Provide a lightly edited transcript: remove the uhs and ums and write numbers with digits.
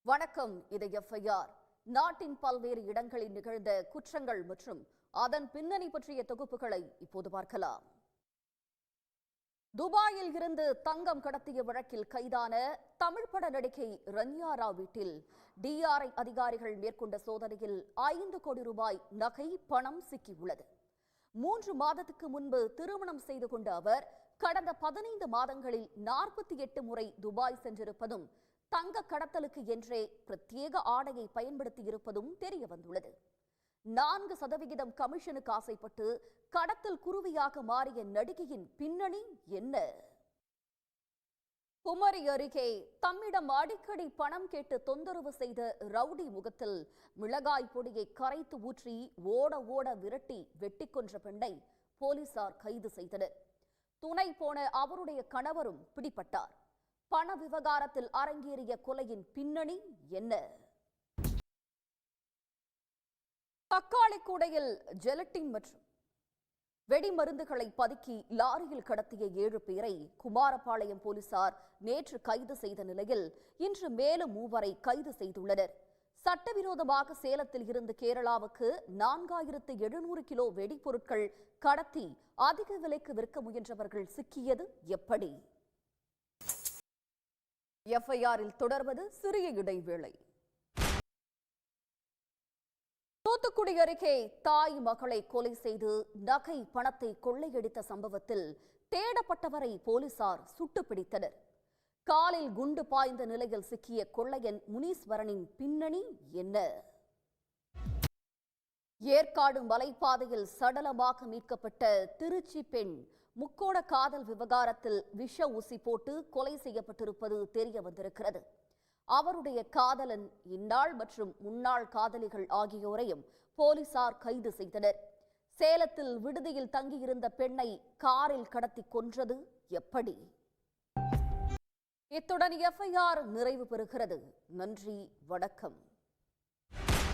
வணக்கம். இது FIR. நாட்டின் பல்வேறு இடங்களில் நிகழ்ந்த குற்றங்கள் மற்றும் அதன் பின்னணி பற்றிய தொகுப்புகளை இப்போது பார்க்கலாம். துபாயில் இருந்து தங்கம் கடத்திய வழக்கில் கைதான தமிழ் பட நடிகை ரன்யா ராவ் வீட்டில் DRI அதிகாரிகள் மேற்கொண்ட சோதனையில் 5 கோடி ரூபாய் நகை பணம் சிக்கியுள்ளது. 3 மாதத்துக்கு முன்பு திருமணம் செய்து கொண்ட அவர் கடந்த 15 மாதங்களில் 48 முறை துபாய் சென்றிருப்பதும் தங்க கடத்தலுக்கு என்றே பிரத்யேக ஆடையை பயன்படுத்தி இருப்பதும் தெரிய வந்துள்ளது. 4% கமிஷனுக்கு ஆசைப்பட்டு கடத்தல் குருவியாக மாறிய நடிகையின் பின்னணி என்ன? குமரி அருகே தம்மிடம் அடிக்கடி பணம் கேட்டு தொந்தரவு செய்த ரவுடி முகத்தில் மிளகாய் பொடியை கரைத்து ஊற்றி ஓட ஓட விரட்டி வெட்டி கொன்ற பெண்ணை போலீசார் கைது செய்தனர். துணை போன அவருடைய கணவரும் பிடிபட்டார். பண விவகாரத்தில் அரங்கேறிய கொலையின் பின்னணி என்ன? தக்காளி கூடையில் ஜெலட்டின் மற்றும் வெடிமருந்துகளை பதுக்கி லாரியில் கடத்திய 7 பேரை குமாரபாளையம் போலீசார் நேற்று கைது செய்த நிலையில் இன்று மேலும் 3 வரை கைது செய்துள்ளனர். சட்டவிரோதமாக சேலத்தில் இருந்து கேரளாவுக்கு 4700 கிலோ வெடிப்பொருட்கள் கடத்தி அதிக விலைக்கு விற்க முயன்றவர்கள் சிக்கியது எப்படி? FIR-இல் தொடர்வது சிறிய இடைவேளை. தூத்துக்குடி அருகே தாய் மகளை கொலை செய்து நகை பணத்தை கொள்ளையடித்த சம்பவத்தில் தேடப்பட்டவரை போலீசார் சுட்டு பிடித்தனர். காலில் குண்டு பாய்ந்த நிலையில் சிக்கிய கொள்ளையன் முனீஸ்வரனின் பின்னணி என்ன? ஏற்காடு மலைப்பாதையில் சடலமாக மீட்கப்பட்ட திருச்சி பெண் முக்கோண காதல் விவகாரத்தில் விஷ ஊசி போட்டு கொலை செய்யப்பட்டிருப்பது தெரிய வந்திருக்கிறது. அவருடைய காதலன், இந்நாள் மற்றும் முன்னாள் காதலிகள் ஆகியோரையும் போலீசார் கைது செய்தனர். சேலத்தில் விடுதியில் தங்கியிருந்த பெண்ணை காரில் கடத்தி கொன்றது எப்படி? இத்துடன் FIR நிறைவு பெறுகிறது. நன்றி, வணக்கம்.